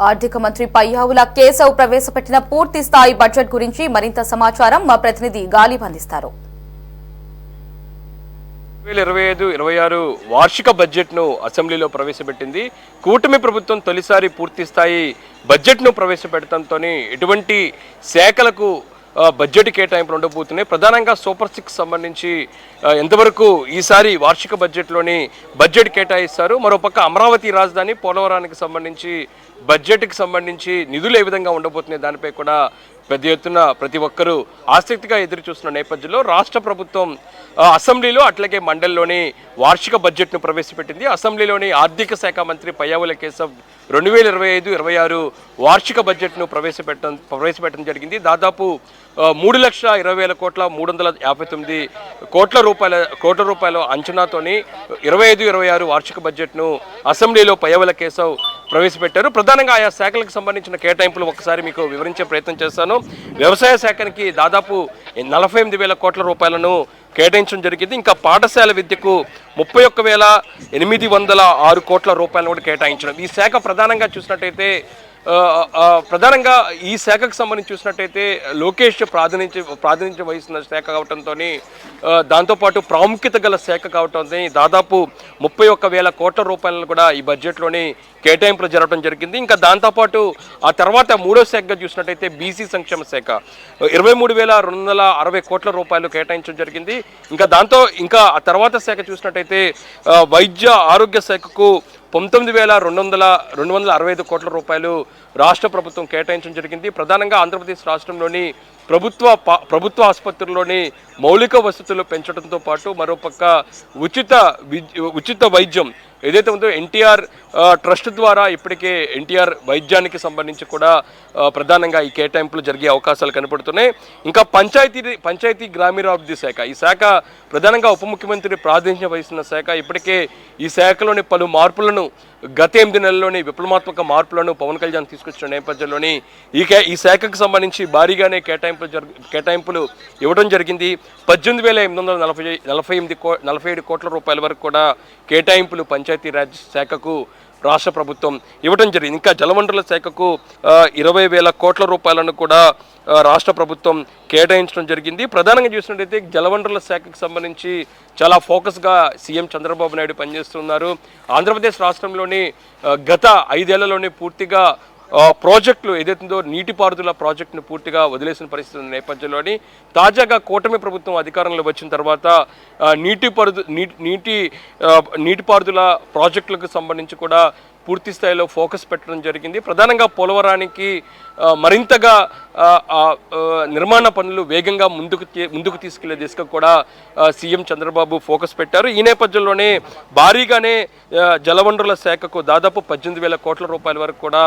ఆర్థిక మంత్రి పయ్యావుల కేశవ్ ప్రవేశపెట్టిన పూర్తి స్థాయి బడ్జెట్ గురించి మరింత సమాచారం మా ప్రతినిధి గాలిబ్ అందిస్తారు. 2025-26 వార్షిక బడ్జెట్ను అసెంబ్లీలో ప్రవేశపెట్టింది. కూటమి ప్రభుత్వం తొలిసారి పూర్తి స్థాయి బడ్జెట్ను ప్రవేశపెట్టడంతో ఎటువంటి శాఖలకు బడ్జెట్ కేటాయింపులు ఉండబోతున్నాయి. ప్రధానంగా సూపర్ 6 సంబంధించి ఎంతవరకు ఈసారి వార్షిక బడ్జెట్లోని బడ్జెట్ కేటాయిస్తారు. మరోపక్క అమరావతి రాజధాని పోలవరానికి సంబంధించి బడ్జెట్కి సంబంధించి నిధులు ఏ విధంగా ఉండబోతున్నాయి దానిపై కూడా పెద్ద ఎత్తున ప్రతి ఒక్కరూ ఆసక్తిగా ఎదురు చూస్తున్న నేపథ్యంలో రాష్ట్ర ప్రభుత్వం అసెంబ్లీలో అట్లాగే మండలిలోని వార్షిక బడ్జెట్ను ప్రవేశపెట్టింది. అసెంబ్లీలోని ఆర్థిక శాఖ మంత్రి పయ్యావుల కేశవ్ 2025-26 వార్షిక బడ్జెట్ను ప్రవేశపెట్టడం జరిగింది. దాదాపు 3,20,359 కోట్ల రూపాయల అంచనాతోని 25-26 వార్షిక బడ్జెట్ను అసెంబ్లీలో పయ్యావుల కేశవ్ ప్రవేశపెట్టారు. ప్రధానంగా ఆయా శాఖలకు సంబంధించిన కేటాయింపులు ఒకసారి మీకు వివరించే ప్రయత్నం చేస్తాను. వ్యవసాయ శాఖకి దాదాపు 48,000 కోట్ల రూపాయలను కేటాయించడం జరిగింది. ఇంకా పాఠశాల విద్యకు 31,806 కోట్ల రూపాయలను కూడా కేటాయించడం. ఈ శాఖ ప్రధానంగా చూసినట్టయితే ఈ శాఖకు సంబంధించి చూసినట్టయితే లోకేష్ ప్రాతినిధ్యం వహిస్తున్న శాఖ కావడంతో దాంతోపాటు ప్రాముఖ్యత గల శాఖ కావడంతో దాదాపు 31,000 కోట్ల రూపాయలను కూడా ఈ బడ్జెట్లోని కేటాయింపులు జరగడం జరిగింది. ఇంకా దాంతోపాటు ఆ తర్వాత మూడో శాఖగా చూసినట్టయితే బీసీ సంక్షేమ శాఖ 23,260 కోట్ల రూపాయలు కేటాయించడం జరిగింది. ఇంకా ఆ తర్వాత శాఖ చూసినట్టయితే వైద్య ఆరోగ్య శాఖకు 19,265 కోట్ల రూపాయలు రాష్ట్ర ప్రభుత్వం కేటాయించడం జరిగింది. ప్రధానంగా ఆంధ్రప్రదేశ్ రాష్ట్రంలోని ప్రభుత్వ ఆసుపత్రుల్లోని మౌలిక వసతులు పెంచడంతో పాటు మరోపక్క ఉచిత వైద్యం ఏదైతే ఉందో ఎన్టీఆర్ ట్రస్ట్ ద్వారా ఇప్పటికే ఎన్టీఆర్ వైద్యానికి సంబంధించి కూడా ప్రధానంగా ఈ కేటాయింపులు జరిగే అవకాశాలు కనపడుతున్నాయి. ఇంకా పంచాయతీ గ్రామీణాభివృద్ధి శాఖ, ఈ శాఖ ప్రధానంగా ఉప ముఖ్యమంత్రి ప్రాతినిధ్యం వహిస్తున్న శాఖ. ఇప్పటికే ఈ శాఖలోని పలు మార్పులను గత 8 నెలల్లోని విప్లవాత్మక మార్పులను పవన్ కళ్యాణ్ తీసుకొచ్చిన నేపథ్యంలోని ఈ శాఖకు సంబంధించి భారీగానే కేటాయింపులు ఇవ్వడం జరిగింది. 18,847 కోట్ల రూపాయల వరకు కూడా కేటాయింపులు పంచాయతీరాజ్ శాఖకు రాష్ట్ర ప్రభుత్వం ఇవ్వడం జరిగింది. ఇంకా జలవనరుల శాఖకు 20,000 కోట్ల రూపాయలను కూడా రాష్ట్ర ప్రభుత్వం కేటాయించడం జరిగింది. ప్రధానంగా చూసినట్టయితే జలవనరుల శాఖకు సంబంధించి చాలా ఫోకస్గా సీఎం చంద్రబాబు నాయుడు పనిచేస్తున్నారు. ఆంధ్రప్రదేశ్ రాష్ట్రంలోని గత 5 ఏళ్లలోనే పూర్తిగా ప్రాజెక్టులు ఏదైతుందో నీటిపారుదల ప్రాజెక్టును పూర్తిగా వదిలేసిన పరిస్థితి ఉన్న నేపథ్యంలోని తాజాగా కూటమి ప్రభుత్వం అధికారంలో వచ్చిన తర్వాత నీటిపారుదల ప్రాజెక్టులకు సంబంధించి కూడా పూర్తి స్థాయిలో ఫోకస్ పెట్టడం జరిగింది. ప్రధానంగా పోలవరానికి మరింతగా నిర్మాణ పనులు వేగంగా ముందుకు తీసుకెళ్లే దిశగా కూడా సీఎం చంద్రబాబు ఫోకస్ పెట్టారు. ఈ నేపథ్యంలోనే భారీగానే జలవనరుల శాఖకు దాదాపు 18,000 కోట్ల రూపాయల వరకు కూడా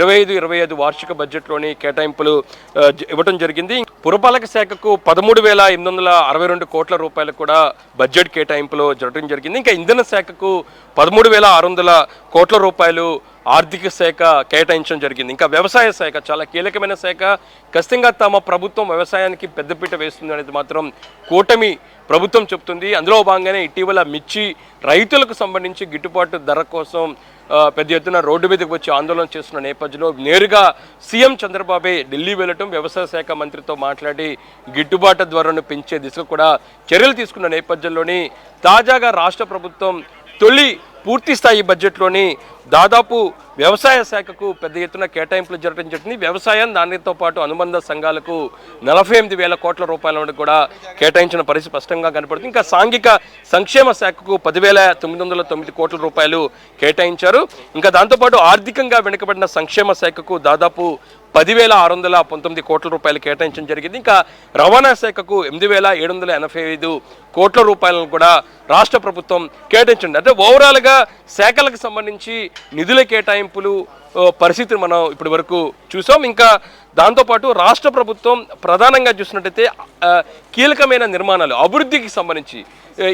25 వార్షిక బడ్జెట్లోని కేటాయింపులు ఇవ్వడం జరిగింది. పురపాలక శాఖకు 13,862 కోట్ల రూపాయలు కూడా బడ్జెట్ కేటాయింపులు జరగడం జరిగింది. ఇంకా ఇంధన శాఖకు 13,600 కోట్ల రూపాయలు ఆర్థిక శాఖ కేటాయించడం జరిగింది. ఇంకా వ్యవసాయ శాఖ చాలా కీలకమైన శాఖ. ఖచ్చితంగా తమ ప్రభుత్వం వ్యవసాయానికి పెద్దపీట వేస్తుంది అనేది మాత్రం కూటమి ప్రభుత్వం చెప్తుంది. అందులో భాగంగానే ఇటీవల మిర్చి రైతులకు సంబంధించి గిట్టుబాటు ధర కోసం పెద్ద ఎత్తున రోడ్డు మీదకి వచ్చి ఆందోళన చేస్తున్న నేపథ్యంలో నేరుగా సీఎం చంద్రబాబే ఢిల్లీ వెళ్ళటం, వ్యవసాయ శాఖ మంత్రితో మాట్లాడి గిట్టుబాటు ధరను పెంచే దిశగా కూడా చర్యలు తీసుకున్న నేపథ్యంలోని తాజాగా రాష్ట్ర ప్రభుత్వం తొలి పూర్తి స్థాయి బడ్జెట్లోని దాదాపు వ్యవసాయ శాఖకు పెద్ద ఎత్తున కేటాయింపులు జరగడం జరిగింది. వ్యవసాయం దానితో పాటు అనుబంధ సంఘాలకు 48,000 కోట్ల రూపాయలను కూడా కేటాయించిన పరిస్థితి స్పష్టంగా కనపడుతుంది. ఇంకా సాంఘిక సంక్షేమ శాఖకు 10,909 కోట్ల రూపాయలు కేటాయించారు. ఇంకా దాంతోపాటు ఆర్థికంగా వెనుకబడిన సంక్షేమ శాఖకు దాదాపు 10,619 కోట్ల రూపాయలు కేటాయించడం జరిగింది. ఇంకా రవాణా శాఖకు 8,785 కోట్ల రూపాయలను కూడా రాష్ట్ర ప్రభుత్వం కేటాయించింది. అంటే ఓవరాల్గా శాఖలకు సంబంధించి నిధుల కేటాయింపులు పరిస్థితిని మనం ఇప్పటి వరకు చూసాం. ఇంకా దాంతోపాటు రాష్ట్ర ప్రభుత్వం ప్రధానంగా చూసినట్టయితే కీలకమైన నిర్మాణాలు అభివృద్ధికి సంబంధించి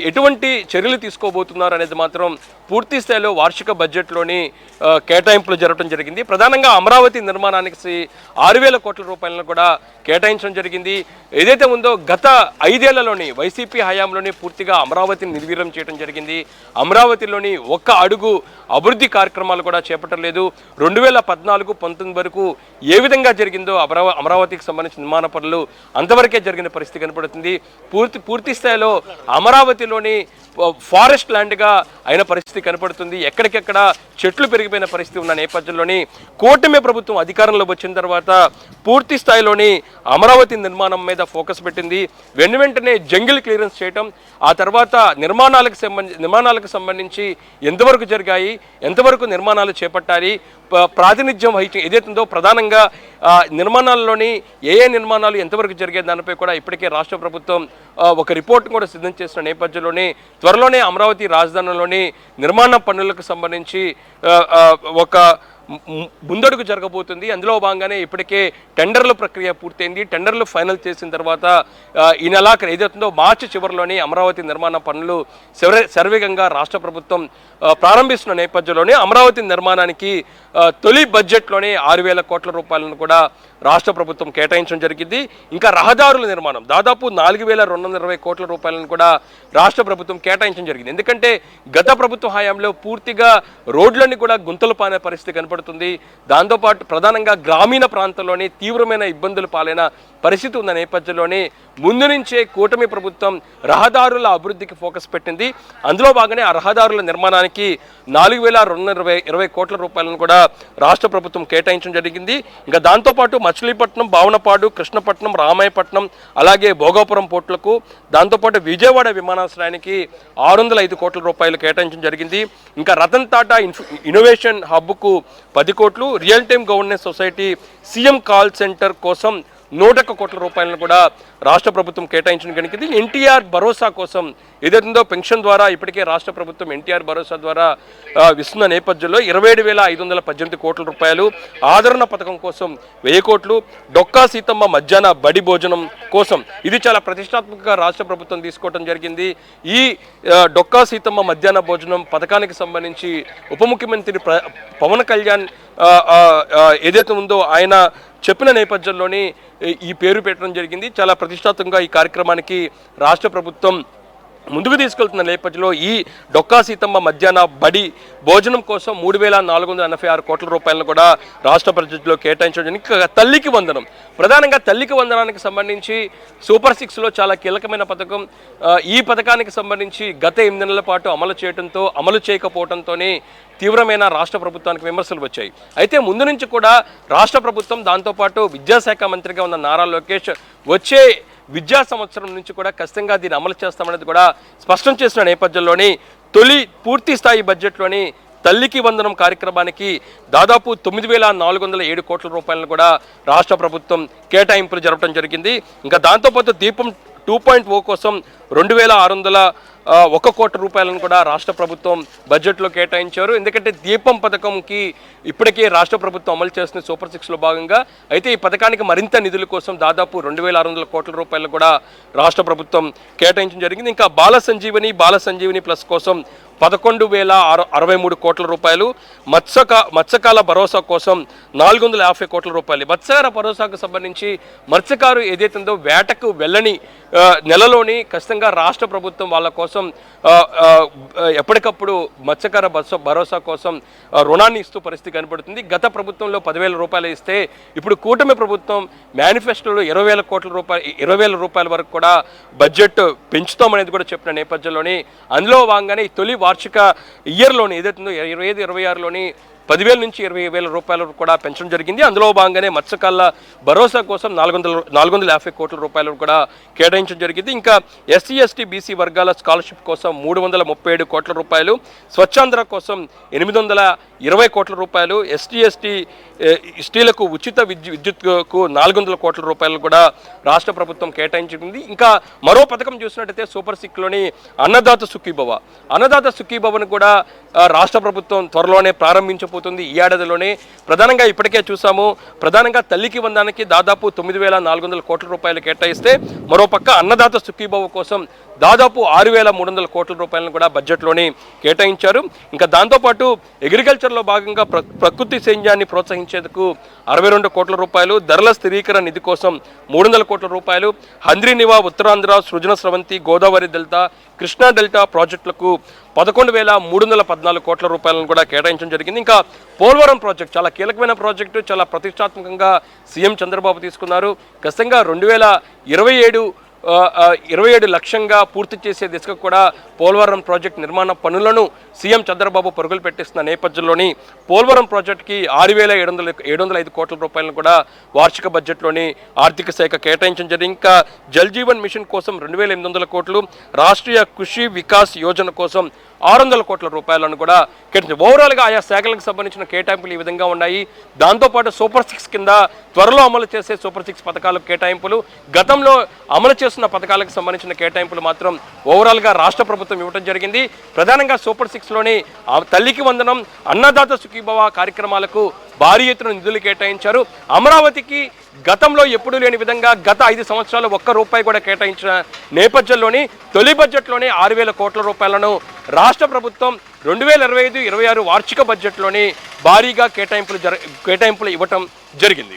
ఎటువంటి చర్యలు తీసుకోబోతున్నారు అనేది మాత్రం పూర్తి స్థాయిలో వార్షిక బడ్జెట్లోని కేటాయింపులు జరగడం జరిగింది. ప్రధానంగా అమరావతి నిర్మాణానికి 6,000 కోట్ల రూపాయలను కూడా కేటాయించడం జరిగింది. ఏదైతే ఉందో గత 5 ఏళ్లలోని వైసీపీ హయాంలోని పూర్తిగా అమరావతిని నిర్వీర్యం చేయడం జరిగింది. అమరావతిలోని ఒక్క అడుగు అభివృద్ధి కార్యక్రమాలు కూడా చేపట్టలేదు. 2014-19 వరకు ఏ విధంగా జరిగిందో అమరావతికి సంబంధించిన నిర్మాణ పనులు అంతవరకే జరిగిన పరిస్థితి కనపడుతుంది. పూర్తి స్థాయిలో అమరావతిలోని ఫారెస్ట్ ల్యాండ్గా అయిన పరిస్థితి కనపడుతుంది. ఎక్కడికెక్కడ చెట్లు పెరిగిపోయిన పరిస్థితి ఉన్న నేపథ్యంలోని కూటమి ప్రభుత్వం అధికారంలోకి వచ్చిన తర్వాత పూర్తి స్థాయిలోని అమరావతి నిర్మాణం మీద ఫోకస్ పెట్టింది. వెంటనే జంగిల్ క్లియరెన్స్ చేయటం, ఆ తర్వాత నిర్మాణాలకు సంబంధించి ఎంతవరకు జరిగాయి, ఎంతవరకు నిర్మాణాలు చేపట్టాలి, ప్రాతినిధ్యం వహించి ఏదైతుందో ప్రధానంగా నిర్మాణాల్లోని ఏ నిర్మాణాలు ఎంతవరకు జరిగే దానిపై కూడా ఇప్పటికే రాష్ట్ర ప్రభుత్వం ఒక రిపోర్ట్ కూడా సిద్ధం చేసిన నేపథ్యంలోనే త్వరలోనే అమరావతి రాజధానిలోని నిర్మాణ పనులకు సంబంధించి ఒక ముందడుగు జరగబోతుంది. అందులో భాగంగానే ఇప్పటికే టెండర్ల ప్రక్రియ పూర్తయింది. టెండర్లు ఫైనల్ చేసిన తర్వాత ఈ నెలాఖరు ఏదైతుందో మార్చి చివరిలోని అమరావతి నిర్మాణ పనులు శరవేగంగా రాష్ట్ర ప్రభుత్వం ప్రారంభిస్తున్న నేపథ్యంలోనే అమరావతి నిర్మాణానికి తొలి బడ్జెట్లోనే 6,000 కోట్ల రూపాయలను కూడా రాష్ట్ర ప్రభుత్వం కేటాయించడం జరిగింది. ఇంకా రహదారుల నిర్మాణం దాదాపు 4,220 కోట్ల రూపాయలను కూడా రాష్ట్ర ప్రభుత్వం కేటాయించడం జరిగింది. ఎందుకంటే గత ప్రభుత్వ హయాంలో పూర్తిగా రోడ్లన్నీ కూడా గుంతలు పానే పరిస్థితి కనపడుతుంది. దాంతోపాటు ప్రధానంగా గ్రామీణ ప్రాంతాల్లోని తీవ్రమైన ఇబ్బందులు పాలైన పరిస్థితి ఉన్న నేపథ్యంలోనే ముందు నుంచే కూటమి ప్రభుత్వం రహదారుల అభివృద్ధికి ఫోకస్ పెట్టింది. అందులో భాగంగానే ఆ రహదారుల నిర్మాణానికి 4,220 కోట్ల రూపాయలను కూడా రాష్ట్ర ప్రభుత్వం కేటాయించడం జరిగింది. ఇంకా దాంతోపాటు మచిలీపట్నం, భావనపాడు, కృష్ణపట్నం, రామాయపట్నం, అలాగే భోగాపురం పోర్టులకు, దాంతోపాటు విజయవాడ విమానాశ్రయానికి 605 కోట్ల రూపాయలు కేటాయించడం జరిగింది. ఇంకా రతన్ టాటా ఇన్నోవేషన్ హబ్కు 10 కోట్లు, real time governance society CM call centre కోసం 101 కోట్ల రూపాయలను కూడా రాష్ట్ర ప్రభుత్వం కేటాయించడం జరిగింది. ఎన్టీఆర్ భరోసా కోసం ఏదైతుందో పెన్షన్ ద్వారా ఇప్పటికే రాష్ట్ర ప్రభుత్వం ఎన్టీఆర్ భరోసా ద్వారా ఇస్తున్న నేపథ్యంలో 27,518 కోట్ల రూపాయలు, ఆదరణ పథకం కోసం 1000 కోట్లు, డొక్కా సీతమ్మ మధ్యాహ్న బడి భోజనం కోసం ఇది చాలా ప్రతిష్టాత్మకంగా రాష్ట్ర ప్రభుత్వం తీసుకోవడం జరిగింది. ఈ డొక్కా సీతమ్మ మధ్యాహ్న భోజనం పథకానికి సంబంధించి ఉప ముఖ్యమంత్రి పవన్ కళ్యాణ్ ఏదైతే ఉందో ఆయన చెప్పిన నేపథ్యంలోనే ఈ పేరు పెట్టడం జరిగింది. చాలా ప్రతిష్టాత్మకంగా ఈ కార్యక్రమానికి రాష్ట్ర ప్రభుత్వం ముందుకు తీసుకెళ్తున్న నేపథ్యంలో ఈ డొక్కా సీతమ్మ మధ్యాహ్న బడి భోజనం కోసం 3,486 కోట్ల రూపాయలను కూడా రాష్ట్ర బడ్జెట్లో కేటాయించడం. ఇంకా తల్లికి వందనం, ప్రధానంగా తల్లికి వందనానికి సంబంధించి సూపర్ 6లో చాలా కీలకమైన పథకం. ఈ పథకానికి సంబంధించి గత 8 నెలల పాటు అమలు చేయకపోవడంతోనే తీవ్రమైన రాష్ట్ర ప్రభుత్వానికి విమర్శలు వచ్చాయి. అయితే ముందు నుంచి కూడా రాష్ట్ర ప్రభుత్వం దాంతోపాటు విద్యాశాఖ మంత్రిగా ఉన్న నారా లోకేష్ వచ్చే విద్యా సంవత్సరం నుంచి కూడా ఖచ్చితంగా దీన్ని అమలు చేస్తామనేది కూడా స్పష్టం చేసిన నేపథ్యంలోని తొలి పూర్తి స్థాయి బడ్జెట్లోని తల్లికి వందనం కార్యక్రమానికి దాదాపు 9,407 కోట్ల రూపాయలను కూడా రాష్ట్ర ప్రభుత్వం కేటాయింపులు జరపడం జరిగింది. ఇంకా దాంతోపాటు దీపం 2.0 కోసం 2,601 కోట్ల రూపాయలను కూడా రాష్ట్ర ప్రభుత్వం బడ్జెట్లో కేటాయించారు. ఎందుకంటే దీపం పథకంకి ఇప్పటికే రాష్ట్ర ప్రభుత్వం అమలు చేస్తున్న సూపర్ 6లో భాగంగా అయితే ఈ పథకానికి మరింత నిధుల కోసం దాదాపు 2,600 కోట్ల రూపాయలు కూడా రాష్ట్ర ప్రభుత్వం కేటాయించడం జరిగింది. ఇంకా బాల సంజీవని ప్లస్ కోసం 11,063 కోట్ల రూపాయలు, మత్స్యకాల భరోసా కోసం 450 కోట్ల రూపాయలు. మత్స్యకార భరోసాకు సంబంధించి మత్స్యకారు ఏదైతుందో వేటకు వెళ్ళని నెలలోని ఖచ్చితంగా రాష్ట్ర ప్రభుత్వం వాళ్ళ కోసం ఎప్పటికప్పుడు మత్స్యకార భరోసా కోసం రుణాన్ని ఇస్తూ పరిస్థితి కనబడుతుంది. గత ప్రభుత్వంలో 10,000 రూపాయలు ఇస్తే ఇప్పుడు కూటమి ప్రభుత్వం మేనిఫెస్టోలో 20,000 రూపాయల వరకు కూడా బడ్జెట్ పెంచుతామనేది కూడా చెప్పిన నేపథ్యంలోని అందులో భాగంగానే ఈ తొలి వార్షిక ఇయర్లోని ఏదైతుందో 25-26లోని 10,000 నుంచి 20,000 రూపాయలు కూడా పెంచడం జరిగింది. అందులో భాగంగానే మత్స్యకాల భరోసా కోసం 450 కోట్ల రూపాయలు కూడా కేటాయించడం జరిగింది. ఇంకా ఎస్సీ ఎస్టీ బీసీ వర్గాల స్కాలర్షిప్ కోసం 337 కోట్ల రూపాయలు, స్వచ్ఛాంధ్ర కోసం 820 కోట్ల రూపాయలు, ఎస్టీలకు ఉచిత విద్యుత్కు 400 కోట్ల రూపాయలు కూడా రాష్ట్ర ప్రభుత్వం కేటాయించింది. ఇంకా మరో పథకం చూసినట్టయితే సూపర్ 6లోని అన్నదాత సుఖీభవన్ కూడా రాష్ట్ర ప్రభుత్వం త్వరలోనే ప్రారంభించబోతుంది. ఈ ఏడాదిలోనే ప్రధానంగా ఇప్పటికే చూసాము, ప్రధానంగా తల్లికి వందనానికి దాదాపు 9,400 కోట్ల రూపాయలు కేటాయిస్తే మరోపక్క అన్నదాత సుఖీభవ కోసం దాదాపు 6,300 కోట్ల రూపాయలను కూడా బడ్జెట్లోనే కేటాయించారు. ఇంకా దాంతోపాటు అగ్రికల్చర్లో భాగంగా ప్రకృతి సేద్యాన్ని ప్రోత్సహించేందుకు 62 కోట్ల రూపాయలు, ధరల స్థిరీకరణ నిధి కోసం 300 కోట్ల రూపాయలు, హంద్రీనివా, ఉత్తరాంధ్ర, సృజన స్రవంతి, గోదావరి డెల్టా, కృష్ణా డెల్టా ప్రాజెక్టులకు 11,314 కోట్ల రూపాయలను కూడా కేటాయించడం జరిగింది. ఇంకా పోలవరం ప్రాజెక్ట్ చాలా కీలకమైన ప్రాజెక్టు, చాలా ప్రతిష్టాత్మకంగా సీఎం చంద్రబాబు తీసుకున్నారు. ఖచ్చితంగా 2027 లక్ష్యంగా పూర్తి చేసే దిశగా కూడా పోలవరం ప్రాజెక్ట్ నిర్మాణ పనులను సీఎం చంద్రబాబు పరుగులు పెట్టిస్తున్న నేపథ్యంలోని పోలవరం ప్రాజెక్టుకి 6,705 కోట్ల రూపాయలను కూడా వార్షిక బడ్జెట్లోని ఆర్థిక శాఖ కేటాయించడం జరిగింది. ఇంకా జల్ జీవన్ మిషన్ కోసం 2,800 కోట్లు, రాష్ట్రీయ కృషి వికాస్ యోజన కోసం 600 కోట్ల రూపాయలను కూడా కేటాయించారు. ఓవరాల్గా ఆయా శాఖలకు సంబంధించిన కేటాయింపులు ఈ విధంగా ఉన్నాయి. దాంతోపాటు సూపర్ 6 కింద త్వరలో అమలు చేసే సూపర్ 6 పథకాలకు కేటాయింపులు, గతంలో అమలు చేస్తున్న పథకాలకు సంబంధించిన కేటాయింపులు మాత్రం ఓవరాల్గా రాష్ట్ర ప్రభుత్వం ఇవ్వడం జరిగింది. ప్రధానంగా సూపర్ 6లోని తల్లికి వందనం, అన్నదాత సుఖీభవ కార్యక్రమాలకు భారీ ఎత్తున నిధులు కేటాయించారు. అమరావతికి గతంలో ఎప్పుడూ లేని విధంగా గత 5 సంవత్సరాలు ₹1 కూడా కేటాయించిన నేపథ్యంలోని తొలి బడ్జెట్లోనే 6,000 కోట్ల రూపాయలను రాష్ట్ర ప్రభుత్వం 2025-26 వార్షిక బడ్జెట్లోని భారీగా కేటాయింపులు ఇవ్వటం జరిగింది.